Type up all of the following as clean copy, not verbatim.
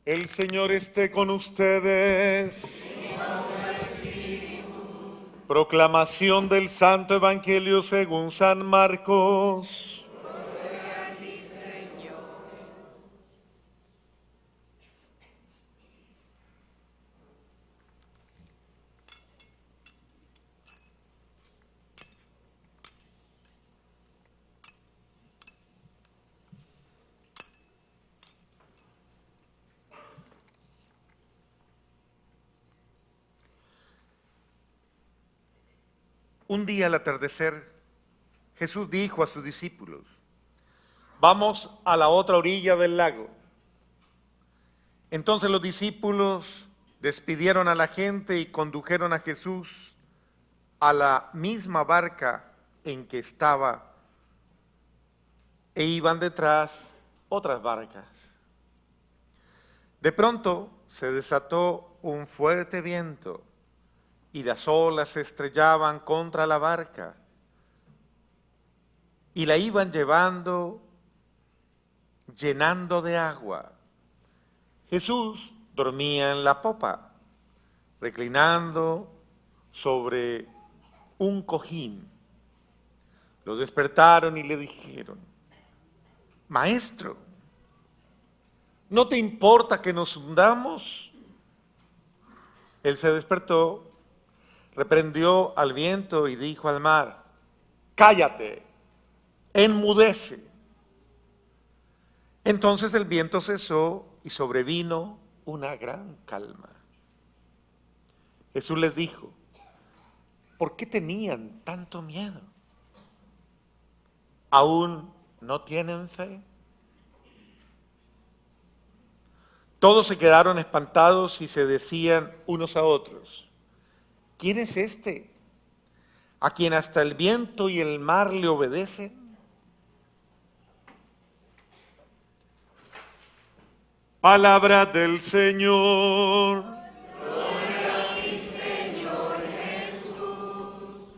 El Señor esté con ustedes. Proclamación del Santo Evangelio según San Marcos. Un día al atardecer, Jesús dijo a sus discípulos: vamos a la otra orilla del lago. Entonces los discípulos despidieron a la gente y condujeron a Jesús a la misma barca en que estaba, e iban detrás otras barcas. De pronto se desató un fuerte viento y las olas se estrellaban contra la barca y la iban llevando, llenando de agua. Jesús dormía en la popa, reclinando sobre un cojín. Lo despertaron y le dijeron: Maestro, ¿no te importa que nos hundamos? Él se despertó, reprendió al viento y dijo al mar: cállate, enmudece. Entonces el viento cesó y sobrevino una gran calma. Jesús les dijo: ¿por qué tenían tanto miedo? ¿Aún no tienen fe? Todos se quedaron espantados y se decían unos a otros: ¿quién es este, a quien hasta el viento y el mar le obedecen? Palabra del Señor. Gloria a ti, Señor Jesús.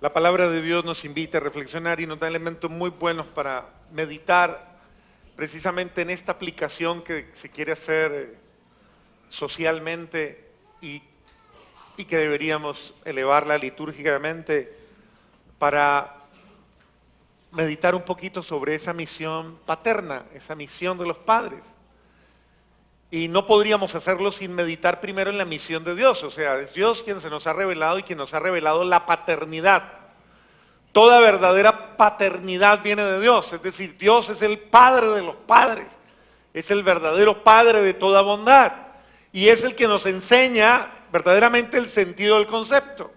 La palabra de Dios nos invita a reflexionar y nos da elementos muy buenos para meditar precisamente en esta aplicación que se quiere hacer socialmente y que deberíamos elevarla litúrgicamente para meditar un poquito sobre esa misión paterna, esa misión de los padres. Y no podríamos hacerlo sin meditar primero en la misión de Dios, o sea, es Dios quien se nos ha revelado y quien nos ha revelado la paternidad. Toda verdadera paternidad viene de Dios, es decir, Dios es el Padre de los padres, es el verdadero Padre de toda bondad y es el que nos enseña verdaderamente el sentido del concepto,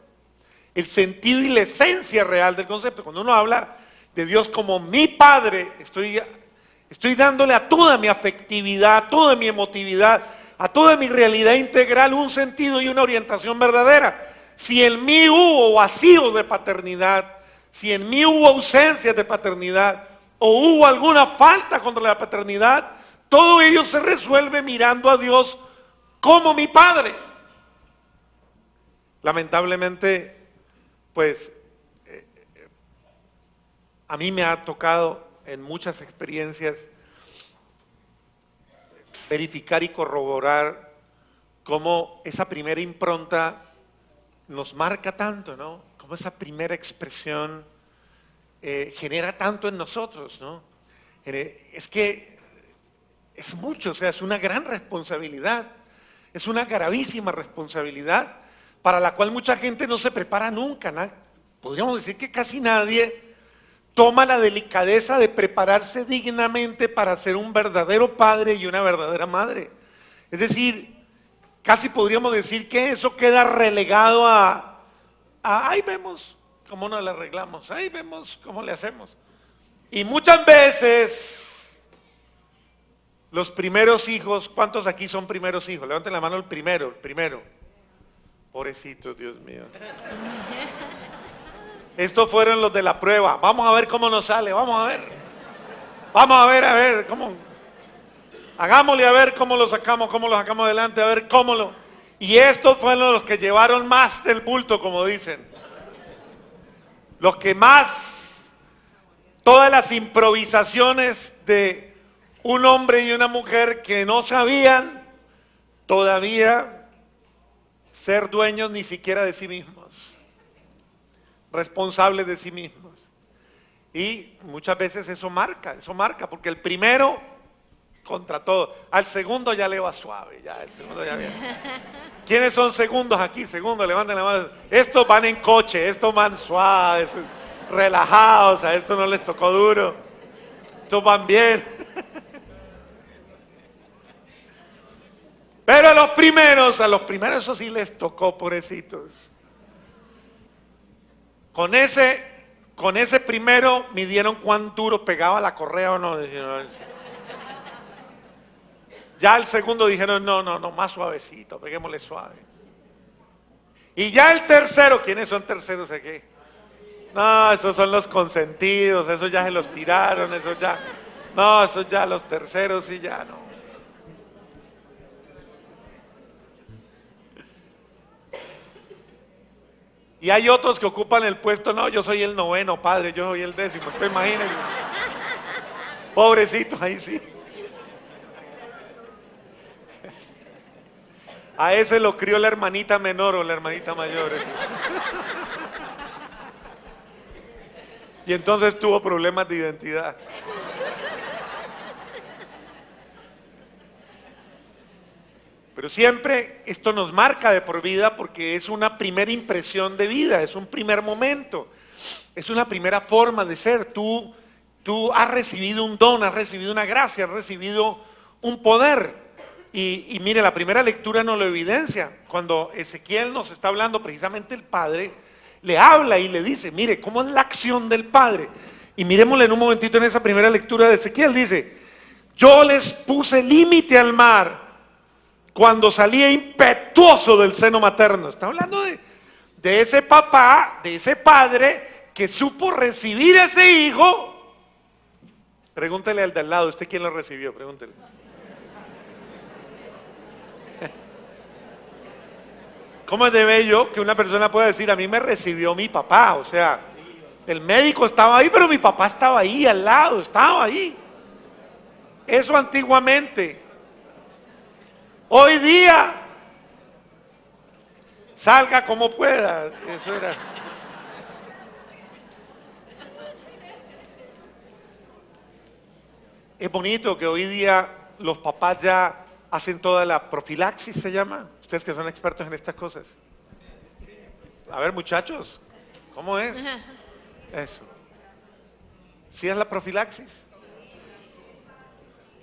el sentido y la esencia real del concepto. Cuando uno habla de Dios como mi Padre, estoy dándole a toda mi afectividad, a toda mi emotividad, a toda mi realidad integral un sentido y una orientación verdadera. Si en mí hubo vacío de paternidad, si en mí hubo ausencia de paternidad o hubo alguna falta contra la paternidad, todo ello se resuelve mirando a Dios como mi Padre. Lamentablemente, pues, a mí me ha tocado en muchas experiencias verificar y corroborar cómo esa primera impronta nos marca tanto, ¿no? Cómo esa primera expresión genera tanto en nosotros, ¿no? Es que es mucho, o sea, es una gran responsabilidad, es una gravísima responsabilidad para la cual mucha gente no se prepara nunca, ¿no? Podríamos decir que casi nadie toma la delicadeza de prepararse dignamente para ser un verdadero padre y una verdadera madre. Es decir, casi podríamos decir que eso queda relegado a ahí vemos cómo nos la arreglamos, ahí vemos cómo le hacemos. Y muchas veces los primeros hijos, ¿cuántos aquí son primeros hijos? Levanten la mano el primero. Pobrecitos, Dios mío. Estos fueron los de la prueba. Vamos a ver cómo nos sale, vamos a ver. Vamos a ver cómo. Hagámosle a ver cómo lo sacamos adelante, a ver cómo lo... Y estos fueron los que llevaron más del bulto, como dicen. Los que más, todas las improvisaciones de un hombre y una mujer que no sabían todavía ser dueños ni siquiera de sí mismos, responsables de sí mismos. Y muchas veces eso marca, porque el primero contra todo, al segundo ya le va suave, ya el segundo ya viene. ¿Quiénes son segundos aquí? Segundos, levanten la mano. Estos van en coche, estos van suaves, relajados, a estos no les tocó duro, estos van bien. Pero a los primeros eso sí les tocó, pobrecitos. Con ese primero midieron cuán duro pegaba la correa o no. Ya el segundo dijeron, no, más suavecito, peguémosle suave. Y ya el tercero, ¿quiénes son terceros aquí? No, esos son los consentidos, esos ya se los tiraron, esos ya los terceros y ya no. Y hay otros que ocupan el puesto, no, yo soy el noveno, padre, yo soy el 10º, usted imagínense. Pobrecitos, ahí sí. A ese lo crió la hermanita menor o la hermanita mayor. Y entonces tuvo problemas de identidad. Pero siempre esto nos marca de por vida porque es una primera impresión de vida, es un primer momento, es una primera forma de ser. Tú has recibido un don, has recibido una gracia, has recibido un poder. Y mire, la primera lectura nos lo evidencia. Cuando Ezequiel nos está hablando, precisamente el Padre le habla y le dice, mire, ¿cómo es la acción del Padre? Y miremosle en un momentito en esa primera lectura de Ezequiel, dice, yo les puse límite al mar cuando salía impetuoso del seno materno. Está hablando de ese papá, de ese padre que supo recibir a ese hijo. Pregúntele al de al lado, ¿usted quién lo recibió? Pregúntele. ¿Cómo es de bello que una persona pueda decir, a mí me recibió mi papá? O sea, el médico estaba ahí, pero mi papá estaba ahí al lado, estaba ahí. Eso antiguamente. Hoy día, salga como pueda. Eso era. Es bonito que hoy día los papás ya hacen toda la profilaxis, se llama. Ustedes que son expertos en estas cosas. A ver, muchachos, ¿cómo es? Eso. ¿Sí es la profilaxis?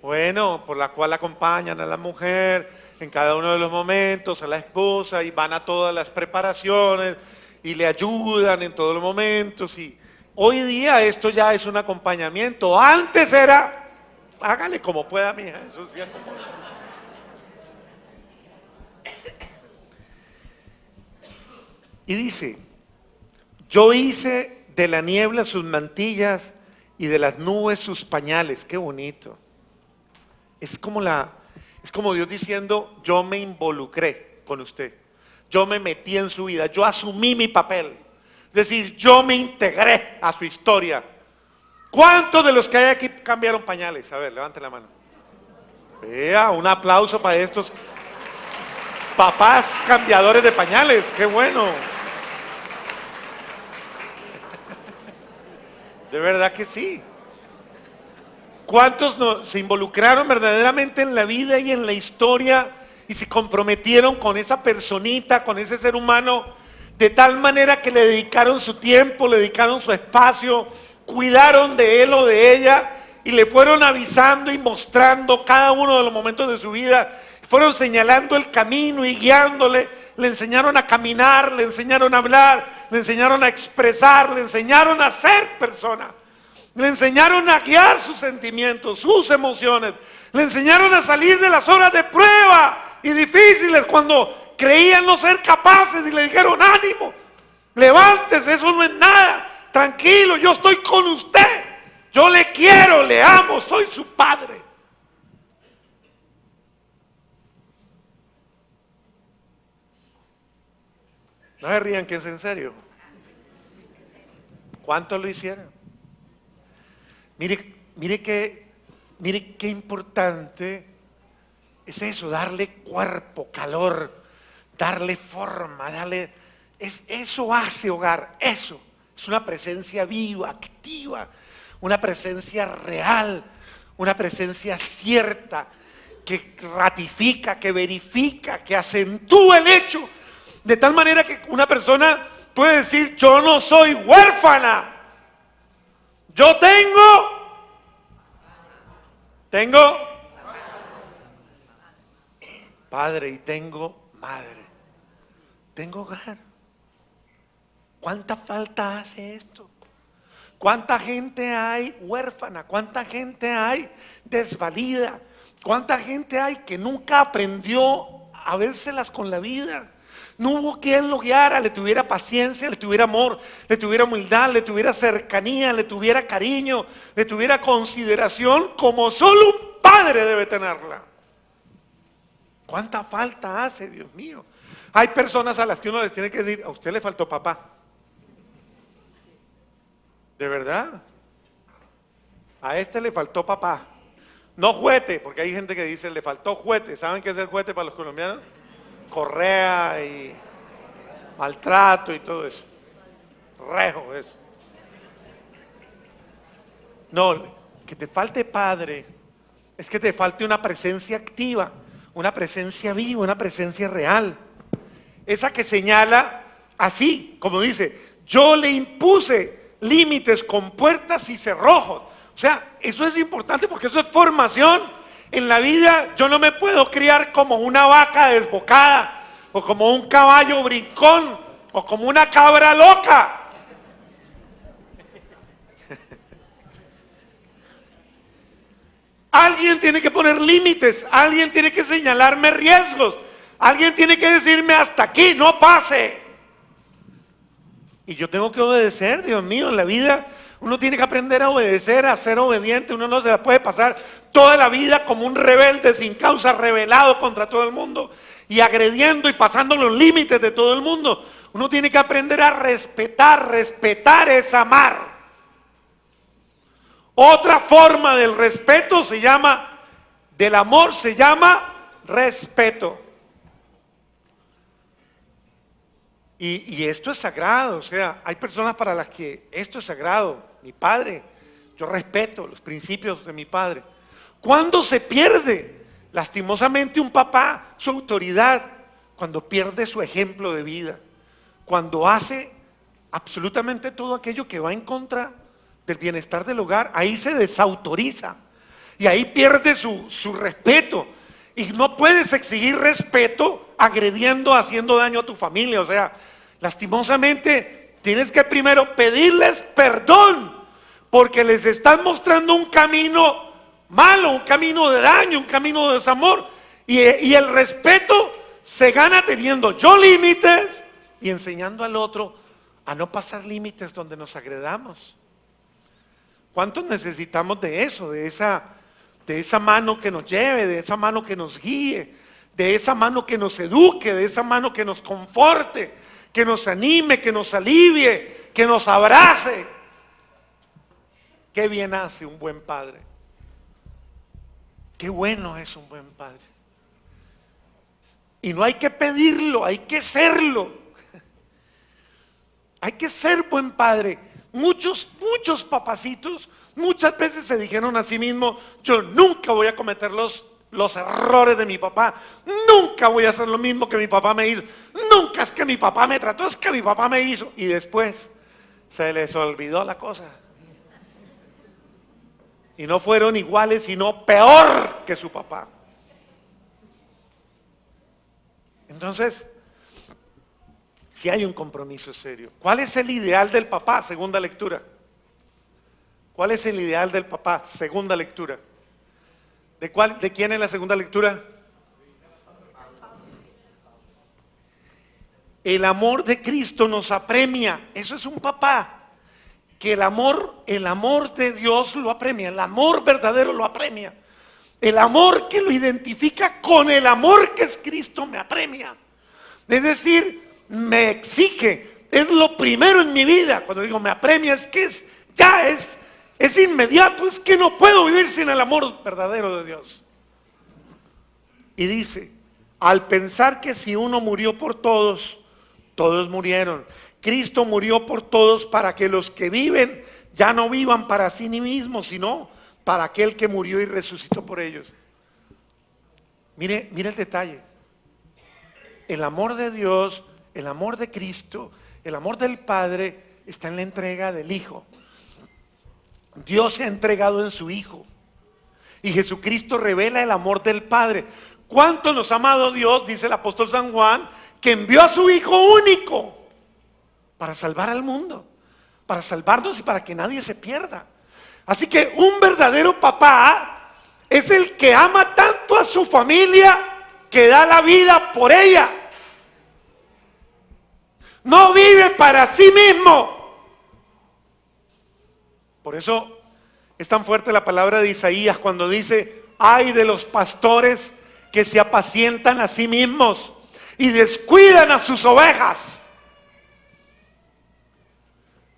Bueno, por la cual acompañan a la mujer en cada uno de los momentos, a la esposa, y van a todas las preparaciones y le ayudan en todos los momentos. Y hoy día esto ya es un acompañamiento. Antes era, hágale como pueda, mija, eso sí, como... Y dice, yo hice de la niebla sus mantillas y de las nubes sus pañales. Qué bonito. Es como Dios diciendo, yo me involucré con usted. Yo me metí en su vida, yo asumí mi papel. Es decir, yo me integré a su historia. ¿Cuántos de los que hay aquí cambiaron pañales? A ver, levanten la mano. Vea, un aplauso para estos papás cambiadores de pañales. Qué bueno. De verdad que sí. ¿Cuántos se involucraron verdaderamente en la vida y en la historia y se comprometieron con esa personita, con ese ser humano, de tal manera que le dedicaron su tiempo, le dedicaron su espacio, cuidaron de él o de ella y le fueron avisando y mostrando cada uno de los momentos de su vida, fueron señalando el camino y guiándole, le enseñaron a caminar, le enseñaron a hablar, le enseñaron a expresar, le enseñaron a ser persona. Le enseñaron a guiar sus sentimientos, sus emociones. Le enseñaron a salir de las horas de prueba y difíciles cuando creían no ser capaces y le dijeron, ánimo, levántese, eso no es nada, tranquilo, yo estoy con usted, yo le quiero, le amo, soy su padre. No se rían, que es en serio. ¿Cuántos lo hicieron? Mire qué importante es eso, darle cuerpo, calor, darle forma, eso hace hogar, eso es una presencia viva, activa, una presencia real, una presencia cierta, que ratifica, que verifica, que acentúa el hecho, de tal manera que una persona puede decir: yo no soy huérfana, yo tengo padre y tengo madre, tengo hogar. ¿Cuánta falta hace esto? ¿Cuánta gente hay huérfana? ¿Cuánta gente hay desvalida? ¿Cuánta gente hay que nunca aprendió a vérselas con la vida? No hubo quien lo guiara, le tuviera paciencia, le tuviera amor, le tuviera humildad, le tuviera cercanía, le tuviera cariño, le tuviera consideración, como solo un padre debe tenerla. ¿Cuánta falta hace, Dios mío? Hay personas a las que uno les tiene que decir: a usted le faltó papá. ¿De verdad? A este le faltó papá. No juguete, porque hay gente que dice: le faltó juguete. ¿Saben qué es el juguete para los colombianos? Correa y maltrato y todo eso. Rejo, eso. No, que te falte padre es que te falte una presencia activa, una presencia viva, una presencia real. Esa que señala así, como dice: yo le impuse límites con puertas y cerrojos. O sea, eso es importante porque eso es formación. En la vida yo no me puedo criar como una vaca desbocada, o como un caballo brincón, o como una cabra loca. Alguien tiene que poner límites, alguien tiene que señalarme riesgos, alguien tiene que decirme: hasta aquí, no pase. Y yo tengo que obedecer, Dios mío. En la vida uno tiene que aprender a obedecer, a ser obediente. Uno no se la puede pasar toda la vida como un rebelde sin causa, rebelado contra todo el mundo y agrediendo y pasando los límites de todo el mundo. Uno tiene que aprender a respetar. Respetar es amar. Otra forma del respeto del amor se llama respeto. Y esto es sagrado. O sea, hay personas para las que esto es sagrado. Mi padre, yo respeto los principios de mi padre. ¿Cuándo se pierde lastimosamente un papá su autoridad? Cuando pierde su ejemplo de vida, cuando hace absolutamente todo aquello que va en contra del bienestar del hogar. Ahí se desautoriza y ahí pierde su respeto. Y no puedes exigir respeto agrediendo, haciendo daño a tu familia. O sea, lastimosamente tienes que primero pedirles perdón, porque les estás mostrando un camino malo, un camino de daño, un camino de desamor. Y el respeto se gana teniendo yo límites y enseñando al otro a no pasar límites donde nos agredamos. ¿Cuántos necesitamos de eso? De esa mano que nos lleve, de esa mano que nos guíe, de esa mano que nos eduque, de esa mano que nos conforte, que nos anime, que nos alivie, que nos abrace. Qué bien hace un buen padre. Qué bueno es un buen padre. Y no hay que pedirlo, hay que serlo. Hay que ser buen padre. Muchos papacitos muchas veces se dijeron a sí mismos: yo nunca voy a cometer los errores de mi papá, nunca voy a hacer lo mismo que mi papá me hizo, nunca es que mi papá me trató, es que mi papá me hizo. Y después se les olvidó la cosa. Y no fueron iguales, sino peor que su papá. Entonces, si hay un compromiso serio. ¿Cuál es el ideal del papá? Segunda lectura. ¿Cuál es el ideal del papá? Segunda lectura. ¿De quién es la segunda lectura? El amor de Cristo nos apremia. Eso es un papá. Que el amor de Dios lo apremia. El amor verdadero lo apremia. El amor que lo identifica con el amor que es Cristo me apremia. Es decir, me exige, es lo primero en mi vida. Cuando digo me apremia, es que es inmediato, es que no puedo vivir sin el amor verdadero de Dios. Y dice, al pensar que si uno murió por todos, todos murieron. Cristo murió por todos para que los que viven ya no vivan para sí mismos, sino para aquel que murió y resucitó por ellos. Mire el detalle. El amor de Dios, el amor de Cristo, el amor del Padre está en la entrega del Hijo. Dios se ha entregado en su Hijo. Y Jesucristo revela el amor del Padre. ¿Cuánto nos ha amado Dios? Dice el apóstol San Juan, que envió a su Hijo único para salvar al mundo, para salvarnos y para que nadie se pierda. Así que un verdadero papá es el que ama tanto a su familia que da la vida por ella. No vive para sí mismo. Por eso es tan fuerte la palabra de Isaías cuando dice: ay de los pastores que se apacientan a sí mismos y descuidan a sus ovejas.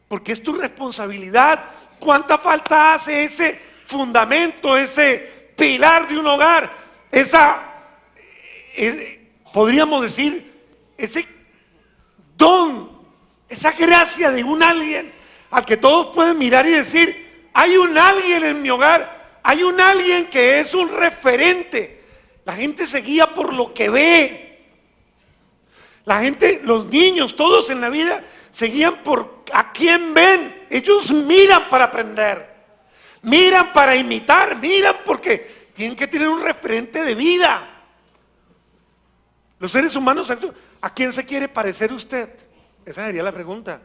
Porque es tu responsabilidad. ¿Cuánta falta hace ese fundamento, ese pilar de un hogar? Podríamos decir, ese don, esa gracia de un alguien al que todos pueden mirar y decir: hay un alguien en mi hogar, hay un alguien que es un referente. La gente se guía por lo que ve. La gente, los niños, todos en la vida se guían por a quién ven. Ellos miran para aprender, miran para imitar, miran porque tienen que tener un referente de vida. Los seres humanos, ¿a quién se quiere parecer usted? Esa sería la pregunta.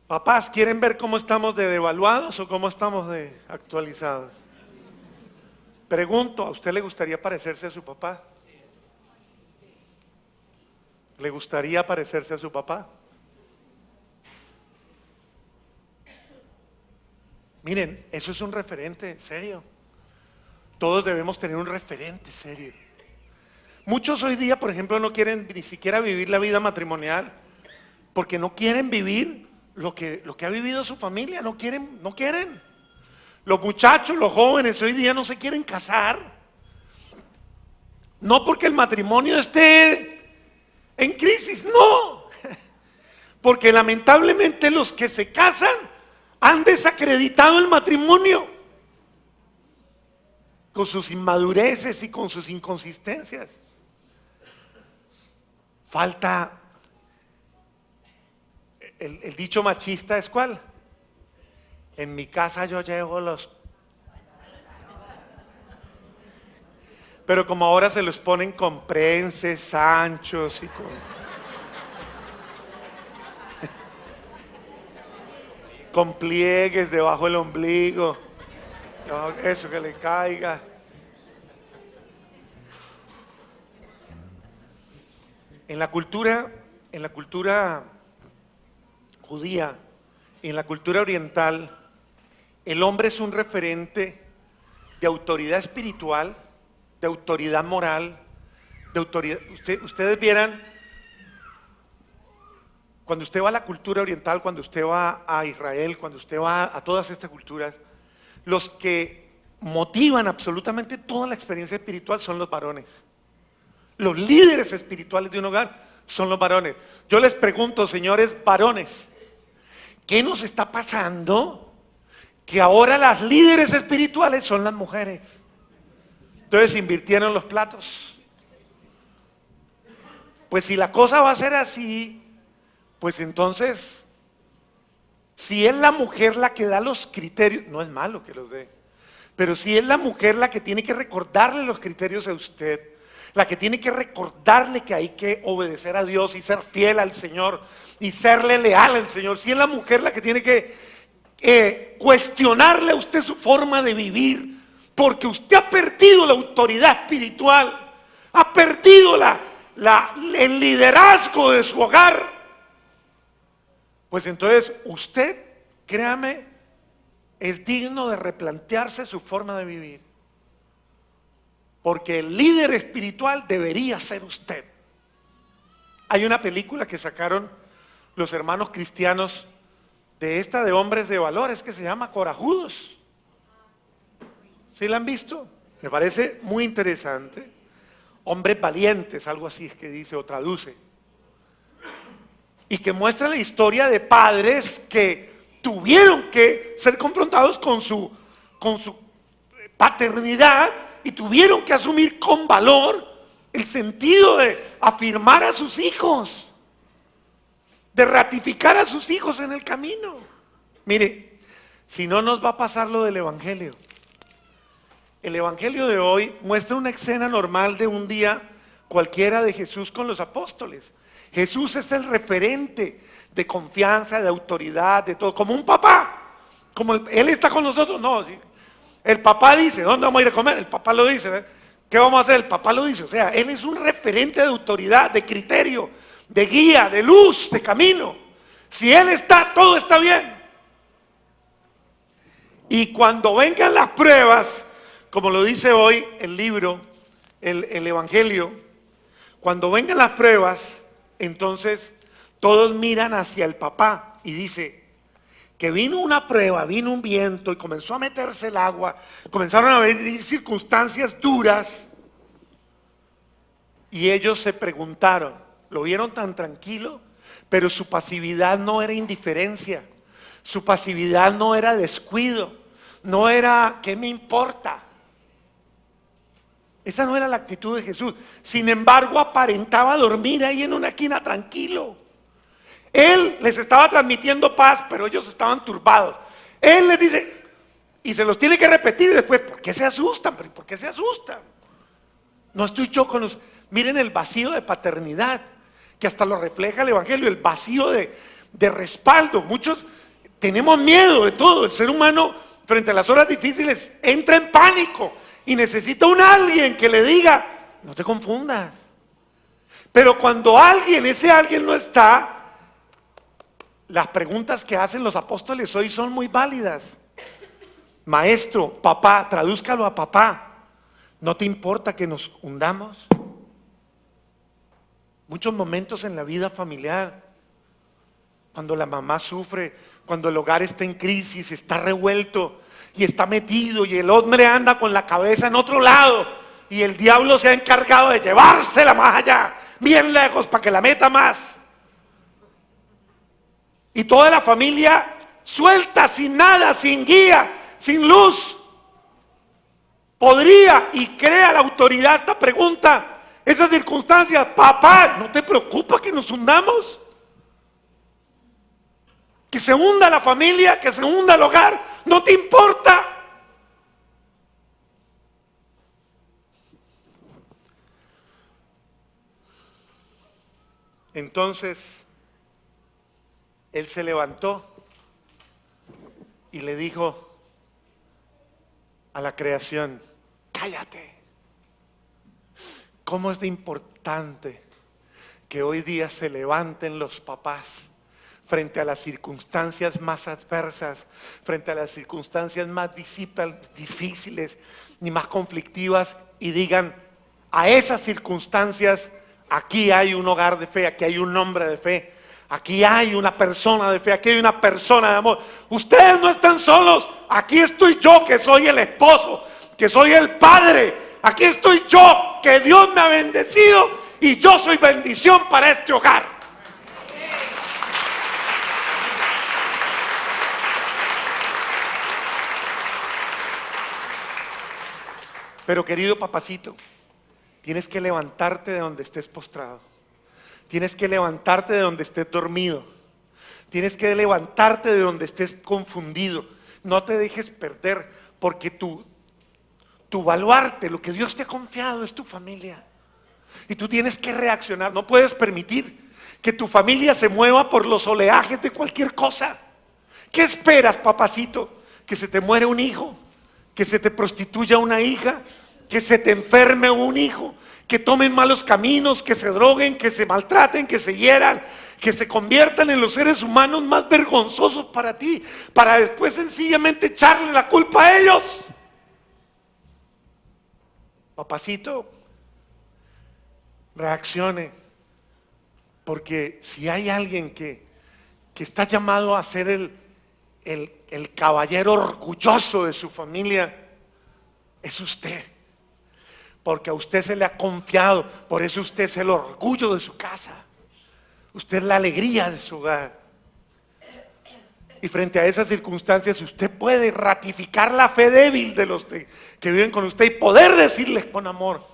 Papás, ¿quieren ver cómo estamos de devaluados o cómo estamos de actualizados? Pregunto, ¿a usted le gustaría parecerse a su papá? ¿Le gustaría parecerse a su papá? Miren, eso es un referente serio. Todos debemos tener un referente serio. Muchos hoy día, por ejemplo, no quieren ni siquiera vivir la vida matrimonial porque no quieren vivir lo que ha vivido su familia. No quieren. Los muchachos, los jóvenes hoy día no se quieren casar. No porque el matrimonio esté en crisis, no. Porque lamentablemente los que se casan han desacreditado el matrimonio con sus inmadureces y con sus inconsistencias. Falta el dicho machista, ¿es cuál? En mi casa yo llevo los... Pero como ahora se los ponen con prenses, anchos y con pliegues debajo del ombligo, eso que le caiga. En la cultura judía, en la cultura oriental, el hombre es un referente de autoridad espiritual, de autoridad moral, de autoridad. Ustedes vieran, cuando usted va a la cultura oriental, cuando usted va a Israel, cuando usted va a todas estas culturas, los que motivan absolutamente toda la experiencia espiritual son los varones. Los líderes espirituales de un hogar son los varones. Yo les pregunto, señores varones, ¿qué nos está pasando? Que ahora las líderes espirituales son las mujeres. Entonces invirtieron los platos. Pues si la cosa va a ser así, pues entonces, si es la mujer la que da los criterios, no es malo que los dé, pero si es la mujer la que tiene que recordarle los criterios a usted, la que tiene que recordarle que hay que obedecer a Dios y ser fiel al Señor y serle leal al Señor, si es la mujer la que tiene que cuestionarle a usted su forma de vivir, porque usted ha perdido la autoridad espiritual, ha perdido el liderazgo de su hogar, pues entonces usted, créame, es digno de replantearse su forma de vivir. Porque el líder espiritual debería ser usted. Hay una película que sacaron los hermanos cristianos de hombres de valores que se llama Corajudos. ¿Sí la han visto? Me parece muy interesante. Hombres valientes, algo así es que dice o traduce. Y que muestra la historia de padres que tuvieron que ser confrontados con su paternidad y tuvieron que asumir con valor el sentido de afirmar a sus hijos, de ratificar a sus hijos en el camino. Mire, si no nos va a pasar lo del Evangelio. El Evangelio de hoy muestra una escena normal de un día cualquiera de Jesús con los apóstoles. Jesús es el referente de confianza, de autoridad, de todo, como un papá. Como Él está con nosotros, no. ¿Sí? El papá dice, ¿dónde vamos a ir a comer? El papá lo dice, ¿eh? ¿Qué vamos a hacer? El papá lo dice. O sea, Él es un referente de autoridad, de criterio, de guía, de luz, de camino. Si Él está, todo está bien. Y cuando vengan las pruebas, como lo dice hoy el libro, el Evangelio, cuando vengan las pruebas, entonces todos miran hacia el papá y dice que vino una prueba, vino un viento y comenzó a meterse el agua, comenzaron a venir circunstancias duras y ellos se preguntaron, lo vieron tan tranquilo, pero su pasividad no era indiferencia, su pasividad no era descuido, no era ¿qué me importa? Esa no era la actitud de Jesús. Sin embargo, aparentaba dormir ahí en una esquina tranquilo. Él les estaba transmitiendo paz, pero ellos estaban turbados. Él les dice, y se los tiene que repetir después, ¿por qué se asustan? ¿Por qué se asustan? No estoy yo con los... Miren el vacío de paternidad, que hasta lo refleja el Evangelio, el vacío de respaldo. Muchos tenemos miedo de todo. El ser humano, frente a las horas difíciles, entra en pánico. Y necesita un alguien que le diga, no te confundas. Pero cuando ese alguien no está, las preguntas que hacen los apóstoles hoy son muy válidas. Maestro, papá, tradúzcalo a papá. ¿No te importa que nos hundamos? Muchos momentos en la vida familiar, cuando la mamá sufre, cuando el hogar está en crisis, está revuelto, y está metido y el hombre anda con la cabeza en otro lado y el diablo se ha encargado de llevársela más allá, bien lejos para que la meta más. Y toda la familia suelta, sin nada, sin guía, sin luz. Podría y crea la autoridad esta pregunta, esas circunstancias, papá, ¿no te preocupa que nos hundamos? Que se hunda la familia, que se hunda el hogar, ¿no te importa? Entonces, él se levantó y le dijo a la creación, cállate. ¿Cómo es de importante que hoy día se levanten los papás frente a las circunstancias más adversas, frente a las circunstancias más difíciles ni más conflictivas y digan, a esas circunstancias, aquí hay un hogar de fe, aquí hay un hombre de fe, aquí hay una persona de fe, aquí hay una persona de amor. Ustedes no están solos, aquí estoy yo que soy el esposo, que soy el padre, aquí estoy yo que Dios me ha bendecido y yo soy bendición para este hogar. Pero querido papacito, tienes que levantarte de donde estés postrado. Tienes que levantarte de donde estés dormido. Tienes que levantarte de donde estés confundido. No te dejes perder, porque tu baluarte, lo que Dios te ha confiado es tu familia. Y tú tienes que reaccionar. No puedes permitir que tu familia se mueva por los oleajes de cualquier cosa. ¿Qué esperas, papacito? ¿Que se te muere un hijo? ¿Que se te prostituya una hija? ¿Que se te enferme un hijo? ¿Que tomen malos caminos? ¿Que se droguen? ¿Que se maltraten? ¿Que se hieran? ¿Que se conviertan en los seres humanos más vergonzosos para ti? Para después sencillamente echarle la culpa a ellos. Papacito, reaccione. Porque si hay alguien que está llamado a ser el caballero orgulloso de su familia, es usted. Porque a usted se le ha confiado, por eso usted es el orgullo de su casa. Usted es la alegría de su hogar. Y frente a esas circunstancias usted puede ratificar la fe débil de los que viven con usted y poder decirles con amor: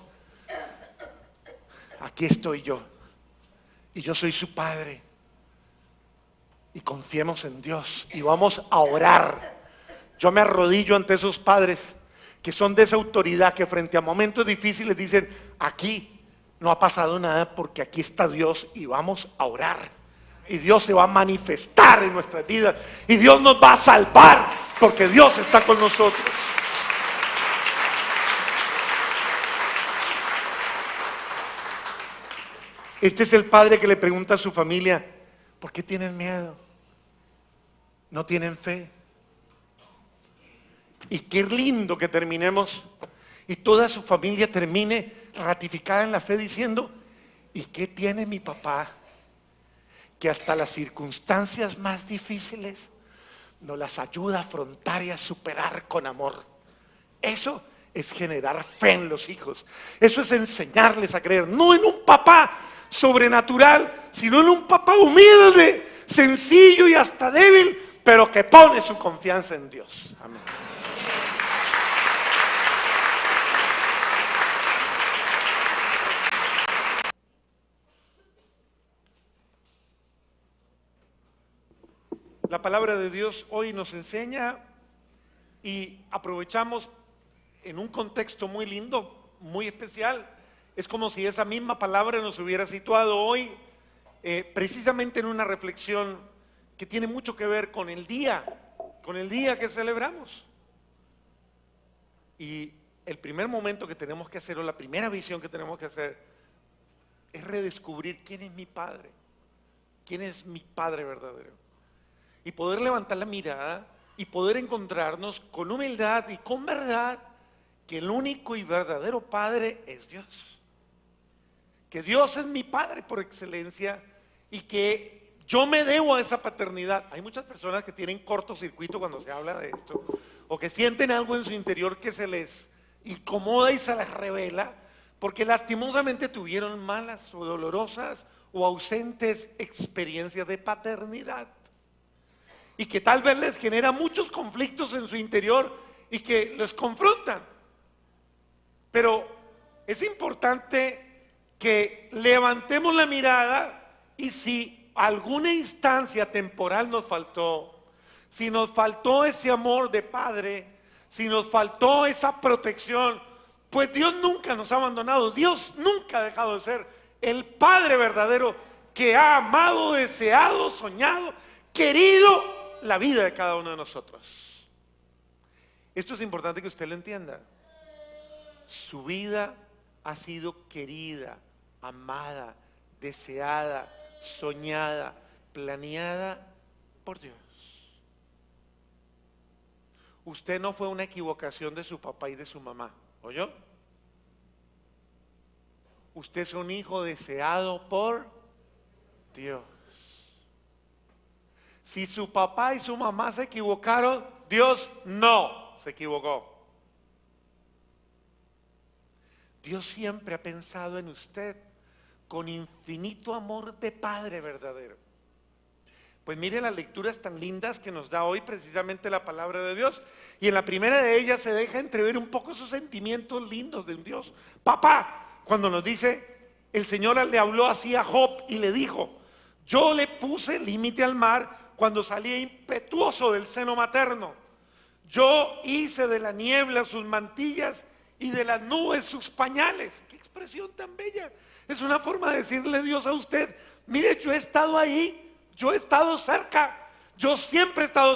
aquí estoy yo, y yo soy su padre, y confiemos en Dios, y vamos a orar. Yo me arrodillo ante esos padres que son de esa autoridad, que frente a momentos difíciles dicen: aquí no ha pasado nada porque aquí está Dios, y vamos a orar. Y Dios se va a manifestar en nuestras vidas, y Dios nos va a salvar, porque Dios está con nosotros. Este es el padre que le pregunta a su familia: ¿por qué tienen miedo? ¿No tienen fe? Y qué lindo que terminemos y toda su familia termine ratificada en la fe diciendo: ¿y qué tiene mi papá? Que hasta las circunstancias más difíciles nos las ayuda a afrontar y a superar con amor. Eso es generar fe en los hijos. Eso es enseñarles a creer, no en un papá sobrenatural, sino en un papá humilde, sencillo y hasta débil, pero que pone su confianza en Dios. Amén. La palabra de Dios hoy nos enseña, y aprovechamos en un contexto muy lindo, muy especial. Es como si esa misma palabra nos hubiera situado hoy precisamente en una reflexión que tiene mucho que ver con el día que celebramos. Y el primer momento que tenemos que hacer, o la primera visión que tenemos que hacer, es redescubrir quién es mi Padre, quién es mi Padre verdadero. Y poder levantar la mirada y poder encontrarnos con humildad y con verdad que el único y verdadero Padre es Dios. Que Dios es mi Padre por excelencia y que yo me debo a esa paternidad. Hay muchas personas que tienen cortocircuito cuando se habla de esto, o que sienten algo en su interior que se les incomoda y se les revela, porque lastimosamente tuvieron malas o dolorosas o ausentes experiencias de paternidad, y que tal vez les genera muchos conflictos en su interior y que los confrontan. Pero es importante que levantemos la mirada, y si alguna instancia temporal nos faltó, si nos faltó ese amor de padre, si nos faltó esa protección, pues Dios nunca nos ha abandonado. Dios nunca ha dejado de ser el Padre verdadero que ha amado, deseado, soñado, querido la vida de cada uno de nosotros. Esto es importante que usted lo entienda. Su vida ha sido querida, amada, deseada, soñada, planeada por Dios. Usted no fue una equivocación de su papá y de su mamá, ¿oyó? Usted es un hijo deseado por Dios. Si su papá y su mamá se equivocaron, Dios no se equivocó. Dios siempre ha pensado en usted con infinito amor de Padre verdadero. Pues mire las lecturas tan lindas que nos da hoy precisamente la palabra de Dios. Y en la primera de ellas se deja entrever un poco esos sentimientos lindos de un Dios. Papá, cuando nos dice, el Señor le habló así a Job y le dijo: yo le puse límite al mar cuando salía impetuoso del seno materno. Yo hice de la niebla sus mantillas y de las nubes sus pañales. Qué expresión tan bella. Es una forma de decirle Dios a usted: mire, yo he estado ahí. Yo he estado cerca, yo siempre he estado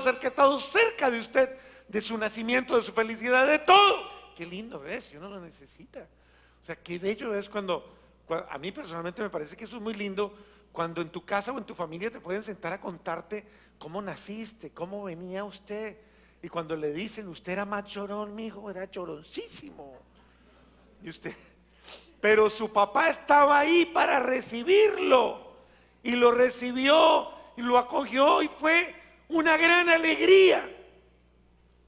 cerca de usted, de su nacimiento, de su felicidad, de todo. Qué lindo es, si uno lo necesita. O sea, qué bello es cuando, a mí personalmente me parece que eso es muy lindo, cuando en tu casa o en tu familia te pueden sentar a contarte cómo naciste, cómo venía usted. Y cuando le dicen: usted era más llorón, mi hijo, era lloroncísimo. Y usted, pero su papá estaba ahí para recibirlo. y lo recibió y lo acogió y fue una gran alegría.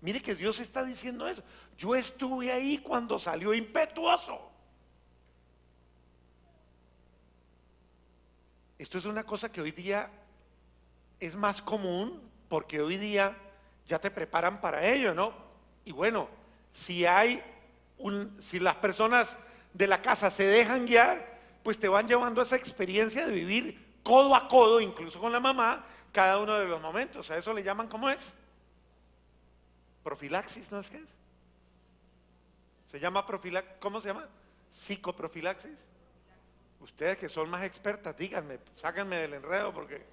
Mire que Dios está diciendo eso. Yo estuve ahí cuando salió impetuoso. Esto es una cosa que hoy día es más común, porque hoy día ya te preparan para ello, ¿no? Y bueno, si las personas de la casa se dejan guiar, pues te van llevando a esa experiencia de vivir codo a codo, incluso con la mamá, cada uno de los momentos. A eso le llaman, ¿cómo es? Profilaxis, ¿no es que es? Se llama profilaxis, ¿cómo se llama? Psicoprofilaxis. Ustedes que son más expertas, díganme, sáquenme del enredo porque...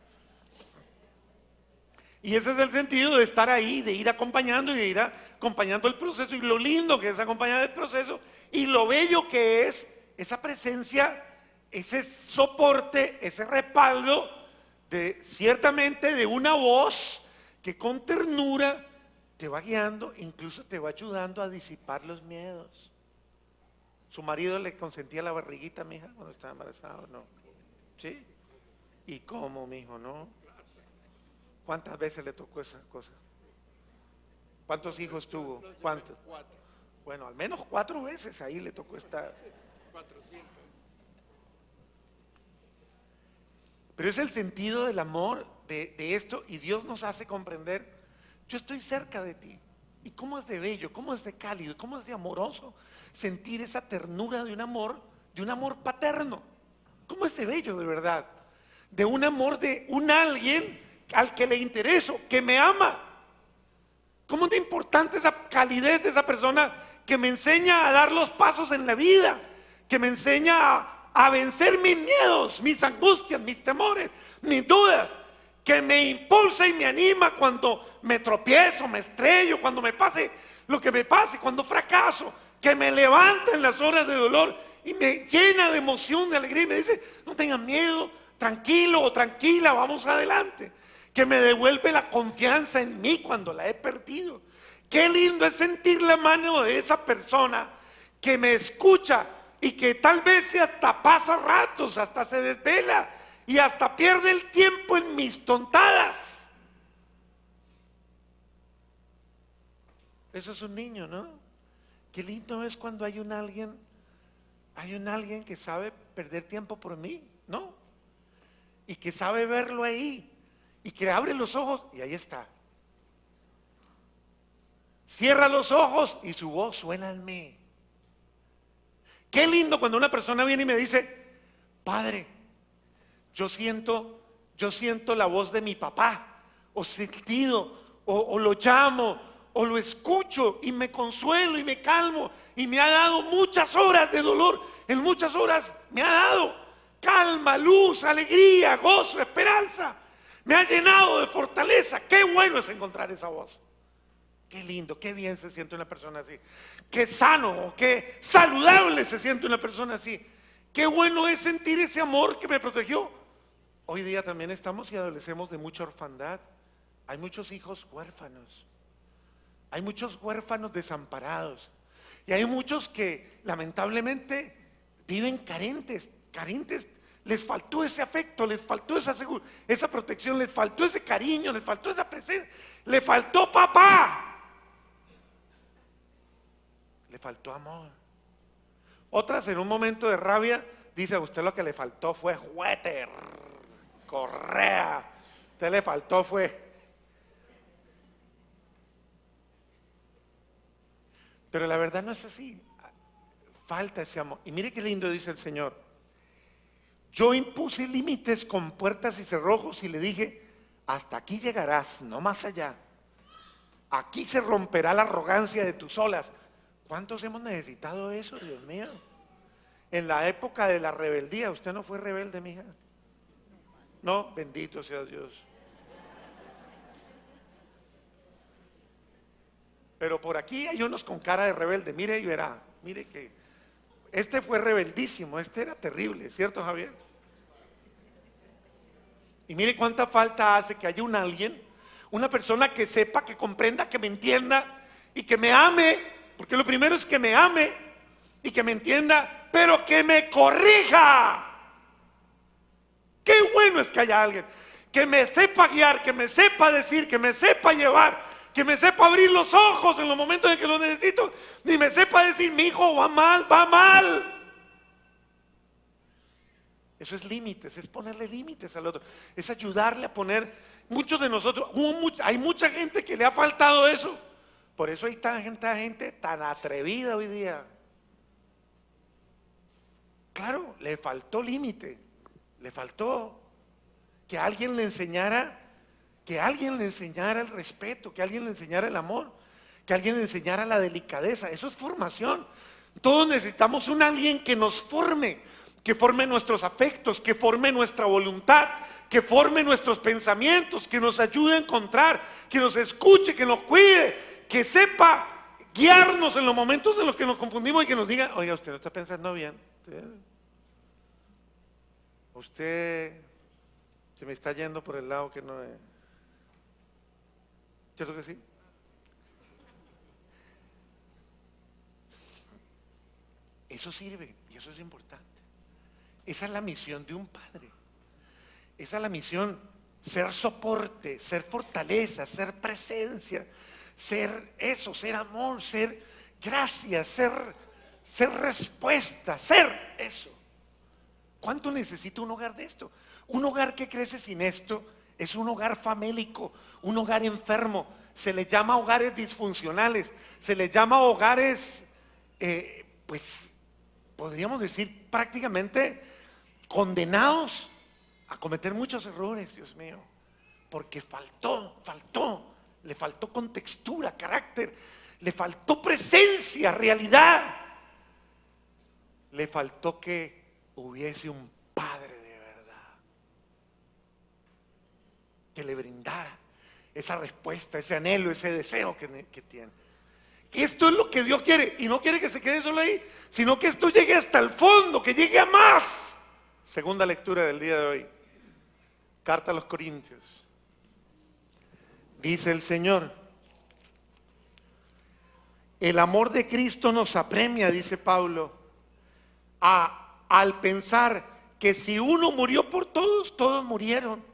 Y ese es el sentido de estar ahí, de ir acompañando y de ir acompañando el proceso, y lo lindo que es acompañar el proceso y lo bello que es esa presencia, ese soporte, ese respaldo ciertamente de una voz que con ternura te va guiando, incluso te va ayudando a disipar los miedos. ¿Su marido le consentía la barriguita, mija, cuando estaba embarazada o no? ¿Sí? ¿Y cómo, mijo, no? ¿Cuántas veces le tocó esa cosa? ¿Cuántos hijos tuvo? ¿Cuántos? 4. Bueno, al menos 4 veces ahí le tocó estar. 400. Pero es el sentido del amor de esto, y Dios nos hace comprender: yo estoy cerca de ti. Y cómo es de bello, cómo es de cálido, cómo es de amoroso sentir esa ternura de un amor paterno. Cómo es de bello, de verdad, de un amor de un alguien al que le intereso, que me ama. Cómo es de importante esa calidez de esa persona que me enseña a dar los pasos en la vida, que me enseña a vencer mis miedos, mis angustias, mis temores, mis dudas, que me impulsa y me anima cuando me tropiezo, me estrello, cuando me pase lo que me pase, cuando fracaso, que me levanta en las horas de dolor y me llena de emoción, de alegría, y me dice: no tengas miedo, tranquilo o tranquila, vamos adelante. Que me devuelve la confianza en mí cuando la he perdido. Qué lindo es sentir la mano de esa persona que me escucha y que tal vez hasta pasa ratos, hasta se desvela y hasta pierde el tiempo en mis tontadas. Eso es un niño, ¿no? Qué lindo es cuando hay un alguien que sabe perder tiempo por mí, ¿no? Y que sabe verlo ahí, y que abre los ojos y ahí está. Cierra los ojos y su voz suena en mí. Qué lindo cuando una persona viene y me dice: padre, yo siento la voz de mi papá, o sentido, o lo llamo, o lo escucho y me consuelo y me calmo, y me ha dado muchas horas de dolor, en muchas horas me ha dado calma, luz, alegría, gozo, esperanza, me ha llenado de fortaleza. Qué bueno es encontrar esa voz. Qué lindo, qué bien se siente una persona así. Qué sano, qué saludable se siente una persona así. Qué bueno es sentir ese amor que me protegió. Hoy día también estamos y adolecemos de mucha orfandad. Hay muchos hijos huérfanos. Hay muchos huérfanos desamparados. Y hay muchos que lamentablemente viven carentes. Les faltó ese afecto, les faltó esa protección, les faltó ese cariño, les faltó esa presencia, le faltó papá. Le faltó amor. Otras, en un momento de rabia, dice: a usted lo que le faltó fue juguete, correa. A usted le faltó fue. Pero la verdad no es así. Falta ese amor. Y mire qué lindo dice el Señor: yo impuse límites con puertas y cerrojos y le dije: hasta aquí llegarás, no más allá. Aquí se romperá la arrogancia de tus olas. ¿Cuántos hemos necesitado eso, Dios mío? En la época de la rebeldía. ¿Usted no fue rebelde, mija? No, bendito sea Dios. Pero por aquí hay unos con cara de rebelde. Mire y verá. Mire que este fue rebeldísimo. Este era terrible, ¿cierto, Javier? Y mire cuánta falta hace que haya un alguien, una persona que sepa, que comprenda, que me entienda y que me ame. Porque lo primero es que me ame y que me entienda, pero que me corrija. Qué bueno es que haya alguien que me sepa guiar, que me sepa decir, que me sepa llevar, que me sepa abrir los ojos en los momentos en que lo necesito, ni me sepa decir, mi hijo va mal, va mal. Eso es límites, es ponerle límites al otro, es ayudarle a poner. Muchos de nosotros, hay mucha gente que le ha faltado eso. Por eso hay tanta gente tan atrevida hoy día. Claro, le faltó límite, le faltó que alguien le enseñara, el respeto, que alguien le enseñara el amor, que alguien le enseñara la delicadeza. Eso es formación. Todos necesitamos un alguien que nos forme, que forme nuestros afectos, que forme nuestra voluntad, que forme nuestros pensamientos, que nos ayude a encontrar, que nos escuche, que nos cuide, que sepa guiarnos en los momentos en los que nos confundimos y que nos diga, oiga, usted no está pensando bien. Usted se me está yendo por el lado que no es. ¿Cierto que sí? Eso sirve y eso es importante. Esa es la misión de un padre. Esa es la misión, ser soporte, ser fortaleza, ser presencia, ser eso, ser amor, ser gracia, ser respuesta, ser eso. ¿Cuánto necesita un hogar de esto? Un hogar que crece sin esto es un hogar famélico, un hogar enfermo. Se le llama hogares disfuncionales, se le llama hogares, pues podríamos decir prácticamente condenados a cometer muchos errores, Dios mío, porque le faltó contextura, carácter, le faltó presencia, realidad, le faltó que hubiese un padre de verdad que le brindara esa respuesta, ese anhelo, ese deseo que tiene. Esto es lo que Dios quiere, y no quiere que se quede solo ahí, sino que esto llegue hasta el fondo, que llegue a más. Segunda lectura del día de hoy, carta a los Corintios. Dice el Señor: el amor de Cristo nos apremia, dice Pablo, al pensar que si uno murió por todos, todos murieron.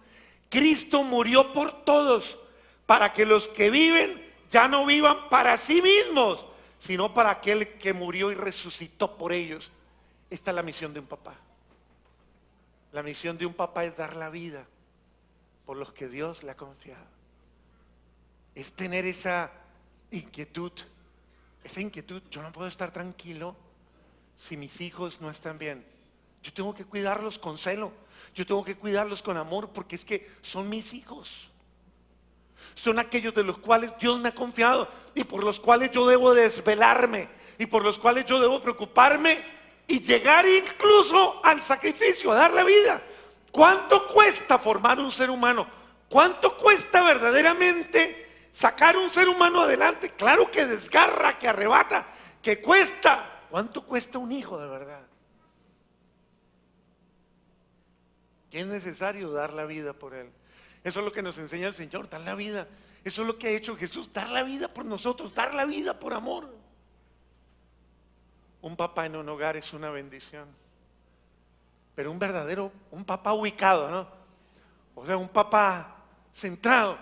Cristo murió por todos, para que los que viven ya no vivan para sí mismos, sino para aquel que murió y resucitó por ellos. Esta es la misión de un papá. La misión de un papá es dar la vida por los que Dios le ha confiado. Es tener esa inquietud. Yo no puedo estar tranquilo si mis hijos no están bien. Yo tengo que cuidarlos con celo, yo tengo que cuidarlos con amor, porque es que son mis hijos. Son aquellos de los cuales Dios me ha confiado y por los cuales yo debo desvelarme y por los cuales yo debo preocuparme y llegar incluso al sacrificio, a dar la vida. ¿Cuánto cuesta formar un ser humano? ¿Cuánto cuesta verdaderamente sacar un ser humano adelante? Claro que desgarra, que arrebata, que cuesta. ¿Cuánto cuesta un hijo de verdad? Que es necesario dar la vida por él. Eso es lo que nos enseña el Señor, dar la vida. Eso es lo que ha hecho Jesús, dar la vida por nosotros, dar la vida por amor. Un papá en un hogar es una bendición, pero un papá ubicado, ¿no? O sea, un papá centrado,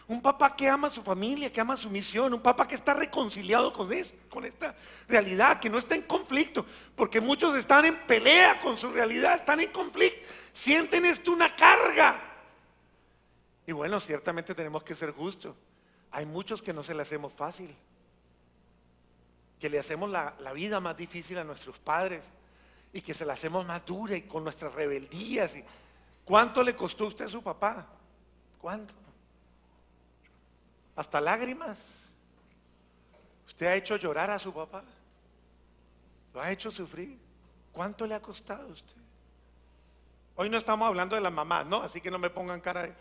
un papá que ama a su familia, que ama su misión, un papá que está reconciliado con esta realidad, que no está en conflicto, porque muchos están en pelea con su realidad, están en conflicto, sienten esto una carga. Y bueno, ciertamente tenemos que ser justos. Hay muchos que no se le hacemos fácil, que le hacemos la vida más difícil a nuestros padres y que se la hacemos más dura y con nuestras rebeldías. ¿Cuánto le costó a usted a su papá? ¿Cuánto? Hasta lágrimas. ¿Usted ha hecho llorar a su papá? ¿Lo ha hecho sufrir? ¿Cuánto le ha costado a usted? Hoy no estamos hablando de las mamás, ¿no? Así que no me pongan cara de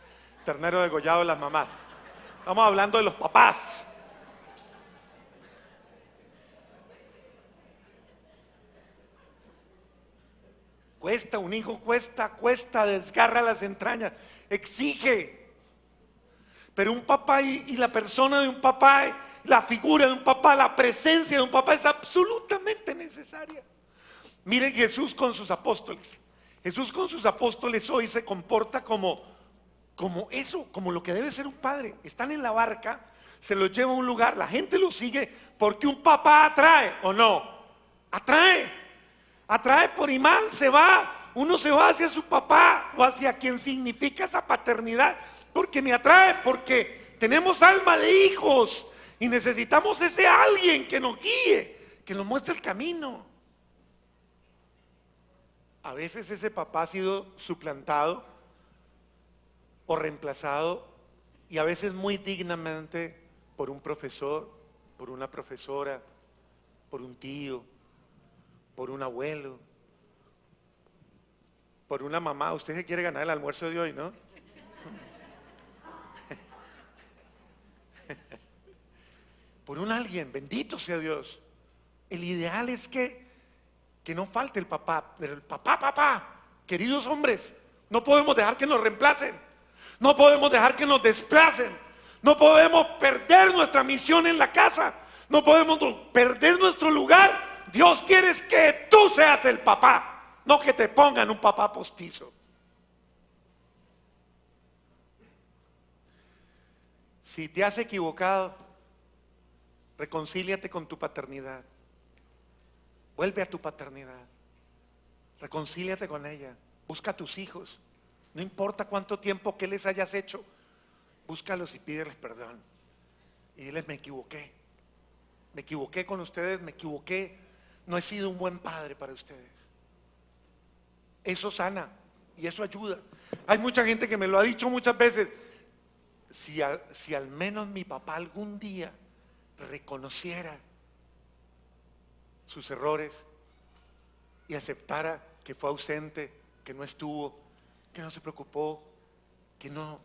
ternero degollado de las mamás. Estamos hablando de los papás. Cuesta, un hijo cuesta, desgarra las entrañas, exige. Pero un papá y la persona de un papá, la figura de un papá, la presencia de un papá es absolutamente necesaria. Miren Jesús con sus apóstoles. Jesús con sus apóstoles hoy se comporta como eso, como lo que debe ser un padre. Están en la barca, se los lleva a un lugar, la gente lo sigue porque un papá atrae, ¿o no? Atrae por imán, uno se va hacia su papá o hacia quien significa esa paternidad, porque me atrae, porque tenemos alma de hijos y necesitamos ese alguien que nos guíe, que nos muestre el camino. A veces ese papá ha sido suplantado o reemplazado, y a veces muy dignamente, por un profesor, por una profesora, por un tío, por un abuelo, por una mamá. Usted se quiere ganar el almuerzo de hoy, ¿no? Por un alguien, bendito sea Dios. El ideal es que no falte el papá, pero el papá, queridos hombres, no podemos dejar que nos reemplacen, no podemos dejar que nos desplacen, no podemos perder nuestra misión en la casa, no podemos perder nuestro lugar. Dios quiere que tú seas el papá, no que te pongan un papá postizo. Si te has equivocado, reconcíliate con tu paternidad. Vuelve a tu paternidad. Reconcíliate con ella. Busca a tus hijos. No importa cuánto tiempo que les hayas hecho, búscalos y pídeles perdón. Y diles: me equivoqué. Me equivoqué con ustedes, me equivoqué. No he sido un buen padre para ustedes. Eso sana y eso ayuda. Hay mucha gente que me lo ha dicho muchas veces. Si al menos mi papá algún día reconociera sus errores y aceptara que fue ausente, que no estuvo, que no se preocupó, que no.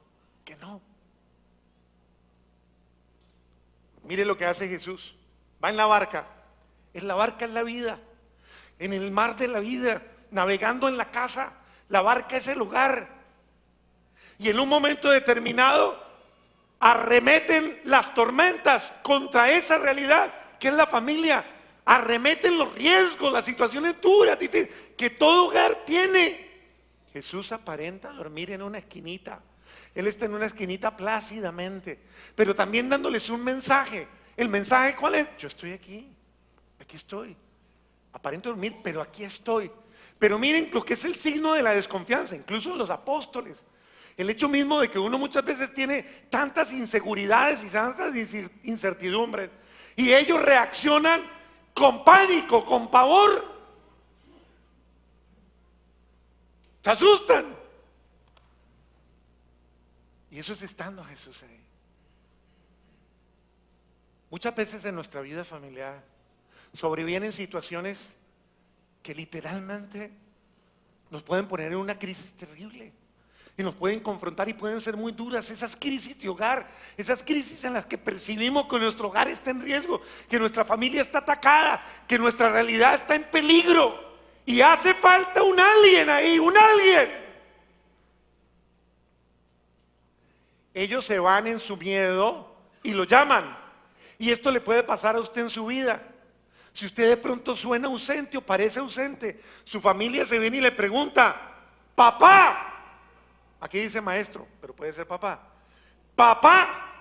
Mire lo que hace Jesús. Va en la barca. La barca es la vida. En el mar de la vida, navegando en la casa, la barca es el hogar. Y en un momento determinado arremeten las tormentas contra esa realidad que es la familia. Arremeten los riesgos, las situaciones duras, difíciles, que todo hogar tiene. Jesús aparenta dormir en una esquinita. Él está en una esquinita plácidamente, pero también dándoles un mensaje. ¿El mensaje cuál es? Yo estoy aquí estoy. Aparento dormir, pero aquí estoy. Pero miren lo que es el signo de la desconfianza, incluso en los apóstoles. El hecho mismo de que uno muchas veces tiene tantas inseguridades y tantas incertidumbres, y ellos reaccionan con pánico, con pavor. Se asustan. Y eso es estando Jesús ahí. Muchas veces en nuestra vida familiar sobrevienen situaciones que literalmente nos pueden poner en una crisis terrible y nos pueden confrontar y pueden ser muy duras. Esas crisis de hogar, esas crisis en las que percibimos que nuestro hogar está en riesgo, que nuestra familia está atacada, que nuestra realidad está en peligro, y hace falta un alguien ahí, un alguien. Ellos se van en su miedo y lo llaman. Y esto le puede pasar a usted en su vida. Si usted de pronto suena ausente o parece ausente, su familia se viene y le pregunta: papá, aquí dice maestro, pero puede ser papá. Papá,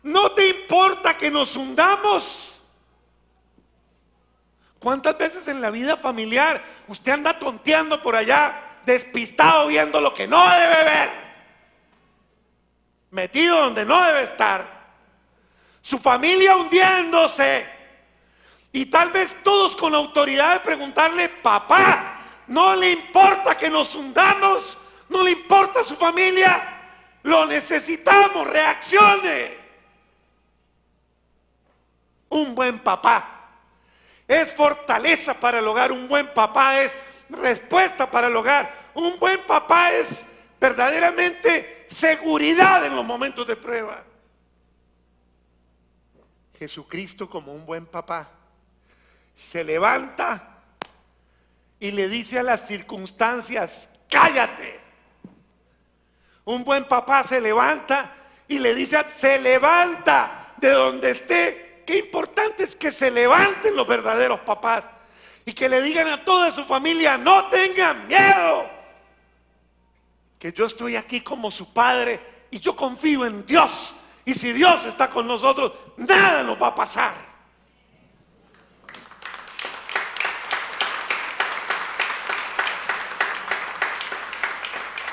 ¿no te importa que nos hundamos? ¿Cuántas veces en la vida familiar usted anda tonteando por allá, despistado, viendo lo que no debe ver, metido donde no debe estar, su familia hundiéndose, y tal vez todos con la autoridad de preguntarle: papá, ¿no le importa que nos hundamos? ¿No le importa a su familia? Lo necesitamos, reaccione. Un buen papá es fortaleza para el hogar, un buen papá es respuesta para el hogar, un buen papá es verdaderamente seguridad en los momentos de prueba. Jesucristo, como un buen papá, se levanta y le dice a las circunstancias: cállate. Un buen papá se levanta y le dice: se levanta de donde esté. Qué importante es que se levanten los verdaderos papás y que le digan a toda su familia: no tengan miedo, que yo estoy aquí como su padre y yo confío en Dios. Y si Dios está con nosotros, nada nos va a pasar.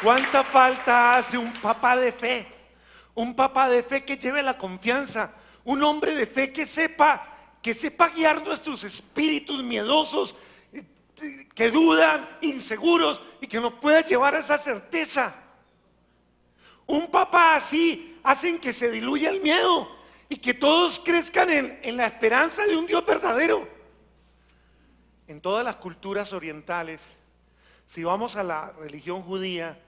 ¿Cuánta falta hace un papá de fe? Un papá de fe que lleve la confianza, un hombre de fe que sepa guiar nuestros espíritus miedosos, que dudan, inseguros, y que nos pueda llevar a esa certeza. Un papá así hacen que se diluya el miedo y que todos crezcan en la esperanza de un Dios verdadero. En todas las culturas orientales, si vamos a la religión judía,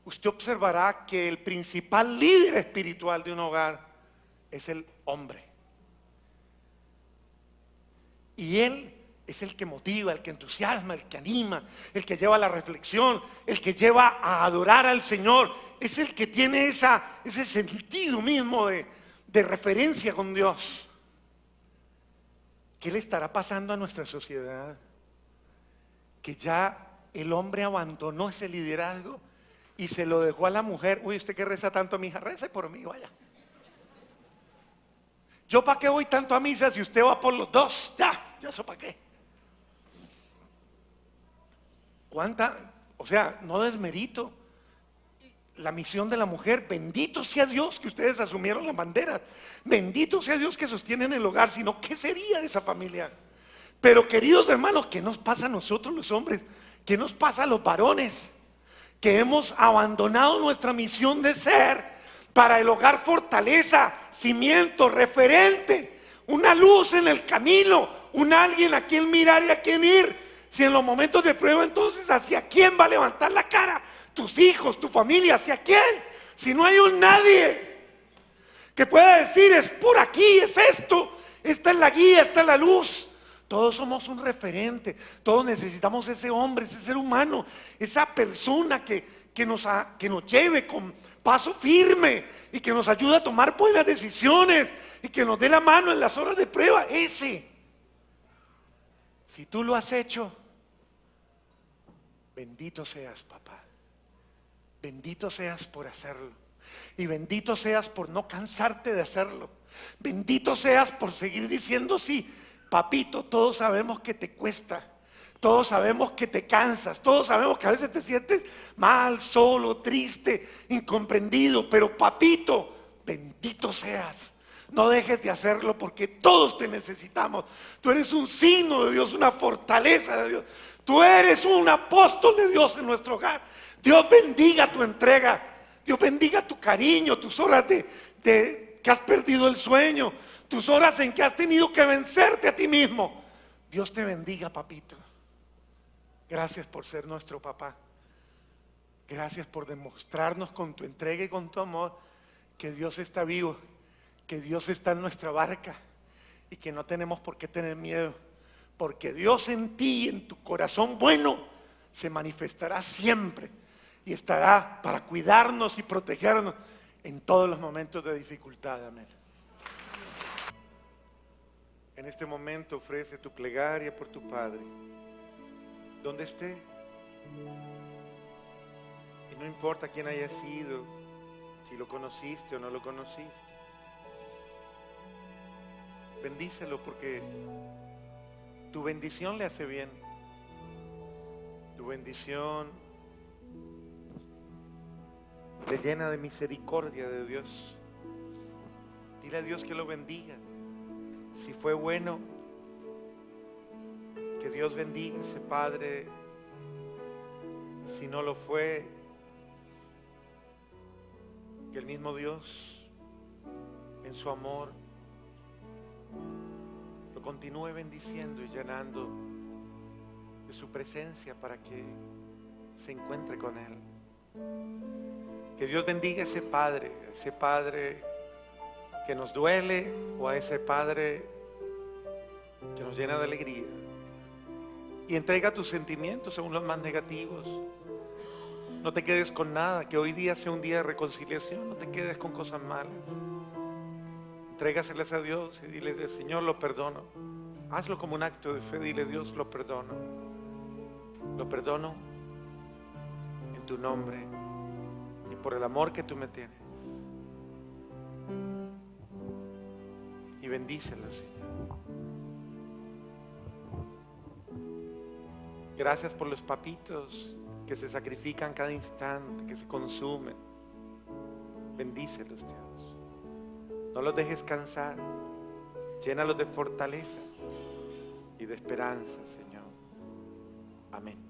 usted observará que el principal líder espiritual de un hogar es el hombre. Y él es el que motiva, el que entusiasma, el que anima, el que lleva a la reflexión, el que lleva a adorar al Señor. Es el que tiene ese sentido mismo de referencia con Dios. ¿Qué le estará pasando a nuestra sociedad? Que ya el hombre abandonó ese liderazgo y se lo dejó a la mujer. Uy, usted que reza tanto, mija, rece por mí, vaya. ¿Yo para qué voy tanto a misa si usted va por los dos? Ya, ¿yo eso para qué? O sea, no desmerito la misión de la mujer. Bendito sea Dios que ustedes asumieron la bandera. Bendito sea Dios que sostienen el hogar. Sino, ¿qué sería de esa familia? Pero queridos hermanos, ¿qué nos pasa a nosotros los hombres? ¿Qué nos pasa a los varones? Que hemos abandonado nuestra misión de ser para el hogar fortaleza, cimiento, referente, una luz en el camino, un alguien a quien mirar y a quien ir. Si en los momentos de prueba, entonces, ¿hacia quién va a levantar la cara? Tus hijos, tu familia, ¿hacia quién? Si no hay un nadie que pueda decir, es por aquí, es esto, esta es la guía, esta es la luz. Todos somos un referente, todos necesitamos ese hombre, ese ser humano, esa persona que nos lleve con paso firme y que nos ayude a tomar buenas decisiones y que nos dé la mano en las horas de prueba. Ese, si tú lo has hecho, bendito seas, papá. Bendito seas por hacerlo. Y bendito seas por no cansarte de hacerlo. Bendito seas por seguir diciendo sí. Papito, todos sabemos que te cuesta, todos sabemos que te cansas, todos sabemos que a veces te sientes mal, solo, triste, incomprendido, pero papito, bendito seas. No dejes de hacerlo porque todos te necesitamos. Tú eres un signo de Dios, una fortaleza de Dios. Tú eres un apóstol de Dios en nuestro hogar. Dios bendiga tu entrega, Dios bendiga tu cariño, tus horas de que has perdido el sueño, tus horas en que has tenido que vencerte a ti mismo. Dios te bendiga, papito. Gracias por ser nuestro papá. Gracias por demostrarnos con tu entrega y con tu amor que Dios está vivo, que Dios está en nuestra barca y que no tenemos por qué tener miedo, porque Dios en ti, en tu corazón bueno, se manifestará siempre y estará para cuidarnos y protegernos en todos los momentos de dificultad. Amén. En este momento ofrece tu plegaria por tu Padre, donde esté. Y no importa quién haya sido, si lo conociste o no lo conociste. Bendícelo porque tu bendición le hace bien. Tu bendición le llena de misericordia de Dios. Dile a Dios que lo bendiga. Si fue bueno, que Dios bendiga a ese padre. Si no lo fue, que el mismo Dios, en su amor, lo continúe bendiciendo y llenando de su presencia para que se encuentre con Él. Que Dios bendiga a ese padre que nos duele, o a ese padre que nos llena de alegría. Y entrega tus sentimientos, aún los más negativos. No te quedes con nada, que hoy día sea un día de reconciliación. No te quedes con cosas malas. Entrégaselas a Dios y dile, Señor, lo perdono. Hazlo como un acto de fe, dile, Dios, lo perdono. Lo perdono en tu nombre. y por el amor que tú me tienes. Y bendícelos, Señor. Gracias por los papitos que se sacrifican cada instante, que se consumen. Bendícelos, Dios. No los dejes cansar. Llénalos de fortaleza y de esperanza, Señor. Amén.